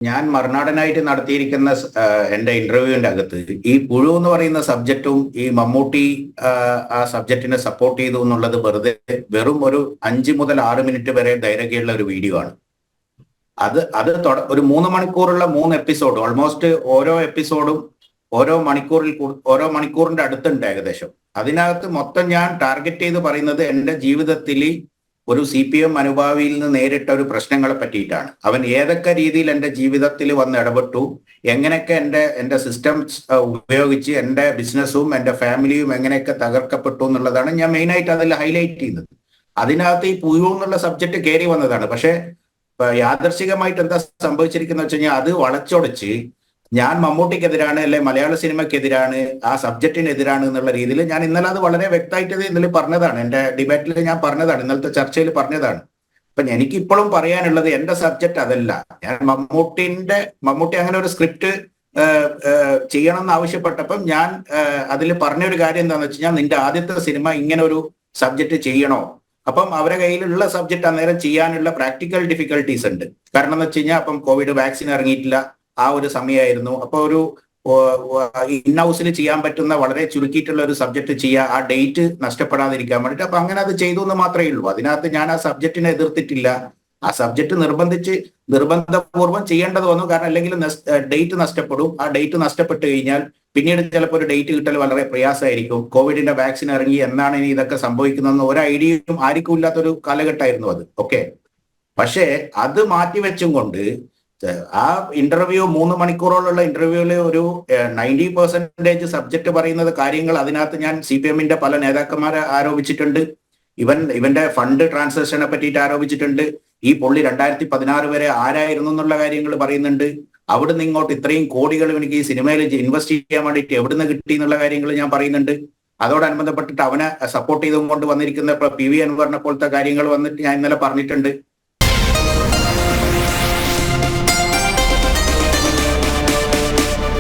ഞാൻ മറുനാടനായിട്ട് നടത്തിയിരിക്കുന്ന എന്റെ ഇന്റർവ്യൂവിന്റെ അകത്ത് ഈ പുഴു എന്ന് പറയുന്ന സബ്ജക്റ്റും ഈ മമ്മൂട്ടി ആ സബ്ജക്റ്റിനെ സപ്പോർട്ട് ചെയ്തു എന്നുള്ളത് വെറും ഒരു 5 മുതൽ 6 മിനിറ്റ് വരെ ദൈർഘ്യമുള്ള ഒരു വീഡിയോ ആണ്. ഒരു 3 മണിക്കൂറുള്ള 3 എപ്പിസോഡ്, ഓൾമോസ്റ്റ് ഓരോ എപ്പിസോഡും ഓരോ മണിക്കൂറിന്റെ അടുത്തുണ്ട് ഏകദേശം. അതിനകത്ത് മൊത്തം ഞാൻ ടാർഗറ്റ് ചെയ്ത് പറയുന്നത് എന്റെ ജീവിതത്തിൽ ഒരു CPM അനുഭാവിയിൽ നിന്ന് നേരിട്ട ഒരു പ്രശ്നങ്ങളെ പറ്റിയിട്ടാണ്. അവൻ ഏതൊക്കെ രീതിയിൽ എൻ്റെ ജീവിതത്തിൽ വന്ന് ഇടപെട്ടു, എങ്ങനെയൊക്കെ എൻ്റെ സിസ്റ്റംസ് ഉപയോഗിച്ച് എൻ്റെ ബിസിനസ്സും എൻ്റെ ഫാമിലിയും എങ്ങനെയൊക്കെ തകർക്കപ്പെട്ടു എന്നുള്ളതാണ് ഞാൻ മെയിനായിട്ട് അതിൽ ഹൈലൈറ്റ് ചെയ്യുന്നത്. അതിനകത്ത് ഈ പുഴു എന്നുള്ള സബ്ജക്റ്റ് കയറി വന്നതാണ്. പക്ഷെ യാദർശികമായിട്ട് എന്താ സംഭവിച്ചിരിക്കുന്നത് വെച്ച് കഴിഞ്ഞാൽ അത് വളച്ചൊടിച്ച് ഞാൻ മമ്മൂട്ടിക്കെതിരാണ്, അല്ലെ മലയാള സിനിമയ്ക്കെതിരാണ്, ആ സബ്ജക്റ്റിനെതിരാണ് എന്നുള്ള രീതിയിൽ ഞാൻ ഇന്നലെ അത് വളരെ വ്യക്തമായിട്ട് ഇന്നലെ പറഞ്ഞതാണ്. എന്റെ ഡിബേറ്റിൽ ഞാൻ പറഞ്ഞതാണ്, ഇന്നലത്തെ ചർച്ചയിൽ പറഞ്ഞതാണ്. അപ്പൊ എനിക്ക് ഇപ്പോഴും പറയാനുള്ളത് എന്റെ സബ്ജക്റ്റ് അതല്ല. ഞാൻ മമ്മൂട്ടി അങ്ങനെ ഒരു സ്ക്രിപ്റ്റ് ചെയ്യണം എന്ന് ആവശ്യപ്പെട്ടപ്പം ഞാൻ അതിൽ പറഞ്ഞൊരു കാര്യം എന്താണെന്ന് വെച്ച് കഴിഞ്ഞാൽ, നിന്റെ ആദ്യത്തെ സിനിമ ഇങ്ങനെ ഒരു സബ്ജക്റ്റ് ചെയ്യണോ? അപ്പം അവരെ കയ്യിലുള്ള സബ്ജക്റ്റ് അന്നേരം ചെയ്യാനുള്ള പ്രാക്ടിക്കൽ ഡിഫിക്കൽട്ടീസ് ഉണ്ട്. കാരണം എന്ന് വെച്ച് കഴിഞ്ഞാൽ അപ്പം കോവിഡ് വാക്സിൻ ഇറങ്ങിയിട്ടില്ല, ആ ഒരു സമയമായിരുന്നു. അപ്പൊ ഒരു ഇൻ ഹൗസിൽ ചെയ്യാൻ പറ്റുന്ന വളരെ ചുരുക്കിയിട്ടുള്ള ഒരു സബ്ജക്ട് ചെയ്യുക, ആ ഡേറ്റ് നഷ്ടപ്പെടാതിരിക്കാൻ വേണ്ടിയിട്ട്. അപ്പൊ അങ്ങനെ അത് ചെയ്തു എന്ന് മാത്രമേ ഉള്ളൂ. അതിനകത്ത് ഞാൻ ആ സബ്ജക്റ്റിനെ എതിർത്തിട്ടില്ല. ആ സബ്ജക്ട് നിർബന്ധപൂർവ്വം ചെയ്യേണ്ടത് വന്നു. കാരണം അല്ലെങ്കിൽ ഡേറ്റ് നഷ്ടപ്പെടും. ആ ഡേറ്റ് നഷ്ടപ്പെട്ട് കഴിഞ്ഞാൽ പിന്നീട് ചിലപ്പോൾ ഒരു ഡേറ്റ് കിട്ടൽ വളരെ പ്രയാസമായിരിക്കും. കോവിഡിന്റെ വാക്സിൻ ഇറങ്ങി എന്നാണ് ഇനി ഇതൊക്കെ സംഭവിക്കുന്നതെന്ന് ഒരു ഐഡിയയും ആർക്കും ഇല്ലാത്തൊരു കാലഘട്ടമായിരുന്നു അത്. ഓക്കെ, പക്ഷേ അത് മാറ്റിവെച്ചും കൊണ്ട് ആ ഇന്റർവ്യൂ 3 മണിക്കൂറോളമുള്ള ഇന്റർവ്യൂവിൽ ഒരു 90% സബ്ജക്ട് പറയുന്നത് കാര്യങ്ങൾ അതിനകത്ത് ഞാൻ CPM-ന്റെ പല നേതാക്കന്മാരെ ആരോപിച്ചിട്ടുണ്ട്. ഇവന്റെ ഫണ്ട് ട്രാൻസാക്ഷനെ പറ്റിയിട്ട് ആരോപിച്ചിട്ടുണ്ട്. ഈ പുള്ളി 2016 വരെ ആരായിരുന്നു എന്നുള്ള കാര്യങ്ങൾ പറയുന്നുണ്ട്. അവിടുന്ന് ഇങ്ങോട്ട് ഇത്രയും കോടികൾ എനിക്ക് ഈ സിനിമയിൽ ഇൻവെസ്റ്റ് ചെയ്യാൻ വേണ്ടിയിട്ട് എവിടുന്ന് കിട്ടി എന്നുള്ള കാര്യങ്ങൾ ഞാൻ പറയുന്നുണ്ട്. അതോടനുബന്ധപ്പെട്ടിട്ട് അവനെ സപ്പോർട്ട് ചെയ്തുകൊണ്ട് വന്നിരിക്കുന്ന PV അൻവറിനെ പോലത്തെ കാര്യങ്ങൾ വന്നിട്ട് ഞാൻ ഇന്നലെ പറഞ്ഞിട്ടുണ്ട്.